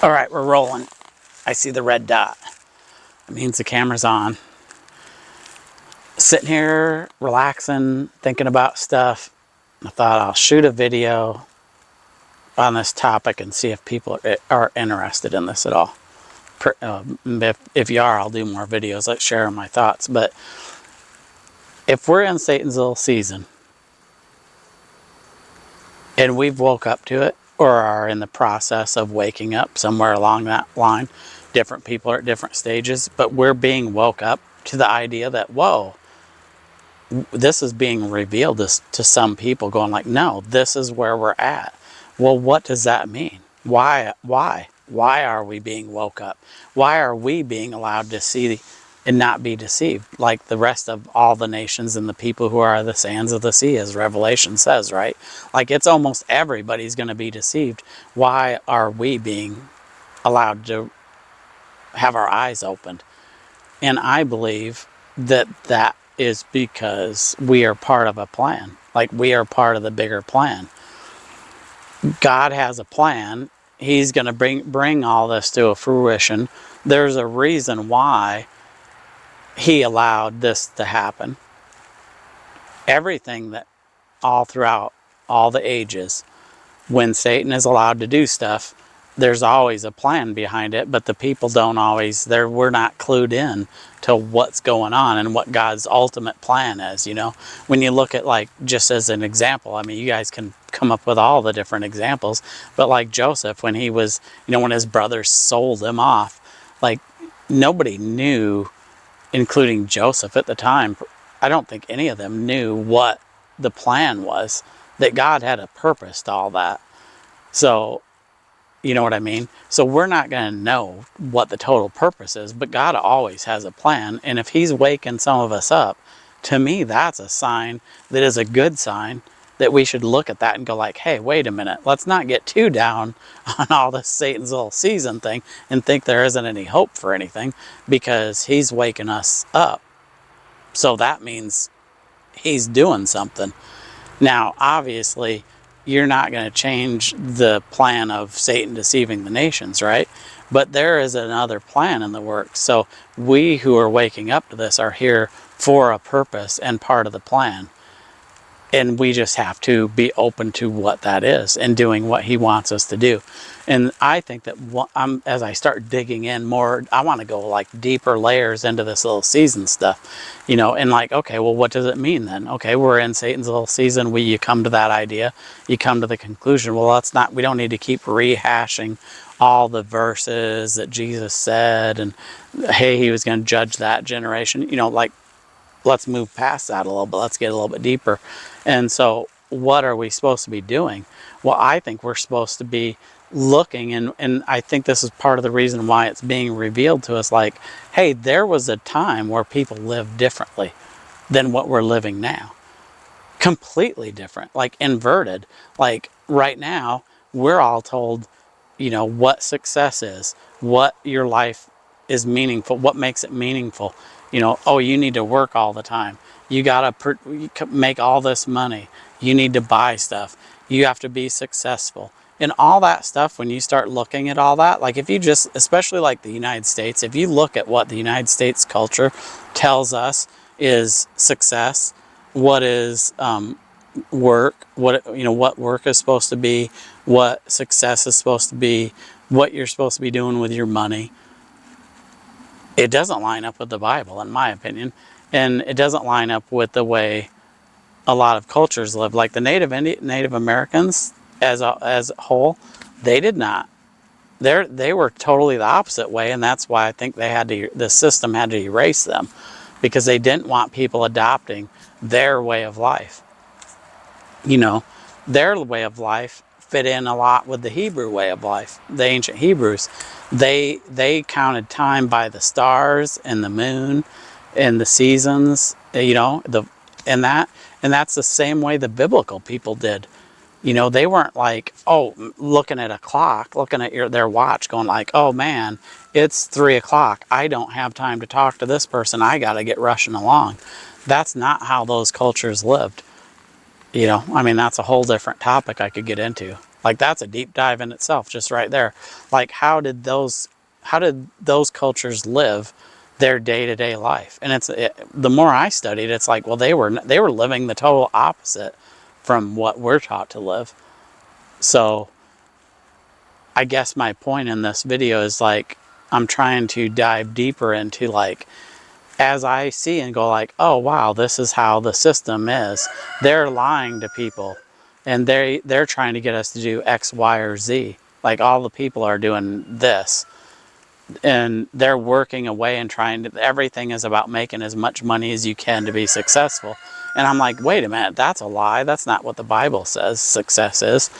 All right, we're rolling. I see the red dot. It means the camera's on. Sitting here, relaxing, thinking about stuff. I thought I'll shoot a video on this topic and see if people are interested in this at all. If you are, I'll do more videos, like sharing my thoughts. But if we're in Satan's little season and we've woke up to it, or are in the process of waking up somewhere along that line, different people are at different stages, but we're being woke up to the idea that, whoa, this is being revealed to some people, going like, no, this is where we're at. Well, what does that mean? Why are we being woke up? Why are we being allowed to see and not be deceived like the rest of all the nations and the people who are the sands of the sea, as Revelation says, right? Like, it's almost everybody's going to be deceived. Why are we being allowed to have our eyes opened? And I believe that that is because we are part of a plan. Like, we are part of the bigger plan. God has a plan. He's going to bring all this to a fruition. There's a reason why he allowed this to happen. Everything that all throughout all the ages, when Satan is allowed to do stuff, there's always a plan behind it, but the people don't always, we're not clued in to what's going on and what God's ultimate plan is, you know. When you look at, like, just as an example, I mean, you guys can come up with all the different examples, but like Joseph, when he was, you know, when his brothers sold him off, like, nobody knew, including Joseph at the time, I don't think any of them knew what the plan was, that God had a purpose to all that. So, you know what I mean? So we're not going to know what the total purpose is, but God always has a plan. And if he's waking some of us up, to me, that's a sign that is a good sign, that we should look at that and go like, hey, wait a minute. Let's not get too down on all this Satan's little season thing and think there isn't any hope for anything, because he's waking us up. So that means he's doing something. Now, obviously, you're not going to change the plan of Satan deceiving the nations, right? But there is another plan in the works. So we who are waking up to this are here for a purpose and part of the plan. And we just have to be open to what that is and doing what he wants us to do. And I think that as I start digging in more, I want to go like deeper layers into this little season stuff, you know, and like, okay, well, what does it mean then? Okay, we're in Satan's little season. You come to that idea, you come to the conclusion, well, we don't need to keep rehashing all the verses that Jesus said, and hey, he was going to judge that generation, you know, like, let's move past that a little bit. Let's get a little bit deeper. And so what are we supposed to be doing? Well, I think we're supposed to be looking, and I think this is part of the reason why it's being revealed to us, like, hey, there was a time where people lived differently than what we're living now. Completely different, like inverted. Like right now, we're all told, you know, what success is, what your life is meaningful, what makes it meaningful. You know, oh, you need to work all the time. You got to make all this money. You need to buy stuff. You have to be successful. And all that stuff, when you start looking at all that, like if you just, especially like the United States, if you look at what the United States culture tells us is success, what is work, what work is supposed to be, what success is supposed to be, what you're supposed to be doing with your money, it doesn't line up with the Bible, in my opinion. And it doesn't line up with the way a lot of cultures live. Like the Native Americans as a whole, they did not. They were totally the opposite way, and that's why I think the system had to erase them, because they didn't want people adopting their way of life. You know, their way of life fit in a lot with the Hebrew way of life. The ancient Hebrews, they counted time by the stars and the moon and the seasons, you know, and that's the same way the biblical people did. You know, they weren't like, oh, looking at a clock, looking at their watch, going like, oh man, it's 3 o'clock. I don't have time to talk to this person. I got to get rushing along. That's not how those cultures lived. You know, I mean, that's a whole different topic I could get into. Like that's a deep dive in itself, just right there. Like how did those cultures live their day-to-day life? And the more I studied, it's like, well, they were living the total opposite from what we're taught to live. So I guess my point in this video is like, I'm trying to dive deeper into like, as I see and go like, oh wow, this is how the system is. They're lying to people, and they're trying to get us to do X, Y, or Z. Like all the people are doing this, and they're working away and trying to. Everything is about making as much money as you can to be successful. And I'm like, wait a minute, that's a lie. That's not what the Bible says success is.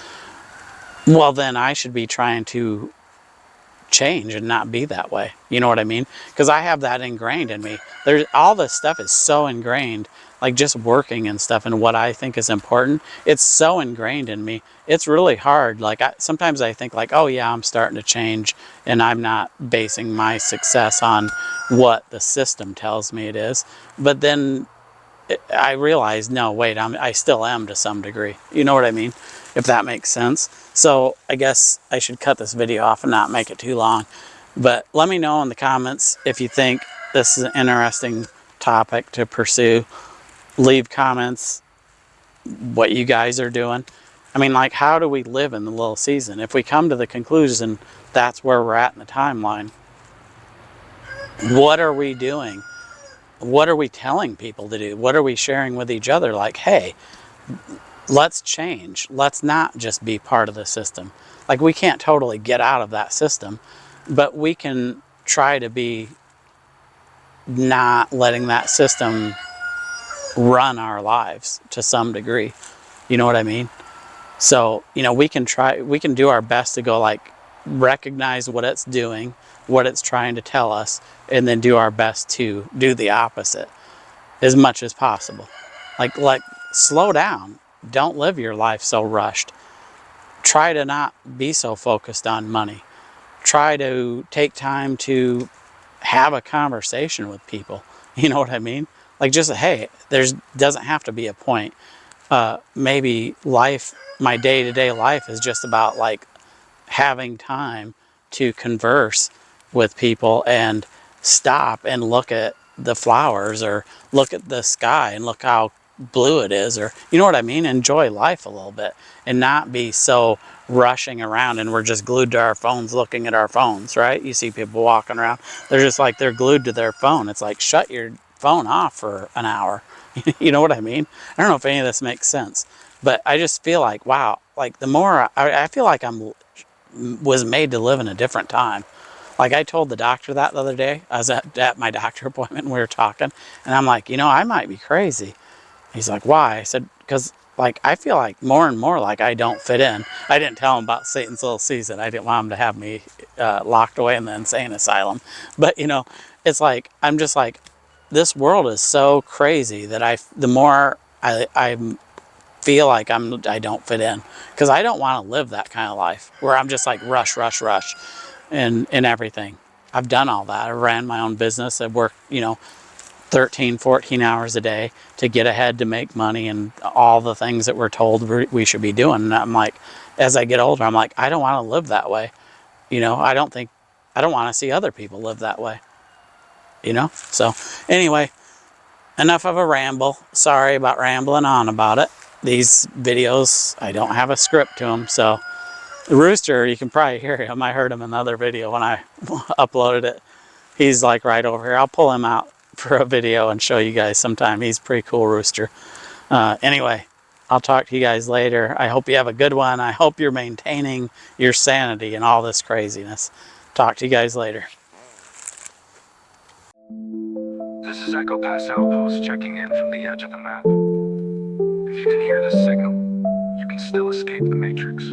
Well, then I should be trying to change and not be that way. You know what I mean? Because I have that ingrained in me. There's all this stuff is so ingrained, like just working and stuff and what I think is important. It's so ingrained in me. It's really hard. Like sometimes I think like, oh yeah, I'm starting to change and I'm not basing my success on what the system tells me it is. But then I realized, no, wait, I still am to some degree. You know what I mean? If that makes sense. So I guess I should cut this video off and not make it too long. But let me know in the comments if you think this is an interesting topic to pursue. Leave comments what you guys are doing. I mean, like, how do we live in the little season? If we come to the conclusion that's where we're at in the timeline, what are we doing? What are we telling people to do? What are we sharing with each other? Like, hey, let's change. Let's not just be part of the system. Like, we can't totally get out of that system, but we can try to be not letting that system run our lives to some degree. You know what I mean? So, you know, we can do our best to go like, recognize what it's doing, what it's trying to tell us, and then do our best to do the opposite as much as possible. Like slow down. Don't live your life so rushed. Try to not be so focused on money. Try to take time to have a conversation with people. You know what I mean? Like just, hey, doesn't have to be a point. Maybe my day-to-day life is just about like having time to converse with people and stop and look at the flowers or look at the sky and look how blue it is, or you know what I mean, enjoy life a little bit and not be so rushing around and we're just glued to our phones looking at our phones, right? You see people walking around, they're just like they're glued to their phone. It's like, shut your phone off for an hour. You know what I mean? I don't know if any of this makes sense, but I just feel like, wow, like the more I feel like was made to live in a different time. Like I told the doctor that the other day. I was at my doctor appointment and we were talking, and I'm like, you know, I might be crazy. He's like, why? I said, because like I feel like more and more like I don't fit in. I didn't tell him about Satan's little season. I didn't want him to have me locked away in the insane asylum. But you know, it's like I'm just like, this world is so crazy that the more I feel like I don't fit in, because I don't want to live that kind of life where I'm just like rush, rush, rush, and everything. I've done all that. I ran my own business. I worked, you know, 13, 14 hours a day to get ahead, to make money, and all the things that we're told we should be doing. And I'm like, as I get older, I'm like, I don't want to live that way. You know, I don't want to see other people live that way. You know? So anyway, enough of a ramble. Sorry about rambling on about it. These videos, I don't have a script to them. So the rooster, you can probably hear him. I heard him in the other video when I uploaded it. He's like right over here. I'll pull him out for a video and show you guys sometime. He's a pretty cool rooster. Anyway, I'll talk to you guys later. I hope you have a good one. I hope you're maintaining your sanity in all this craziness. Talk to you guys later. This is Echo Pass Outpost checking in from the edge of the map. If you can hear this signal, you can still escape the Matrix.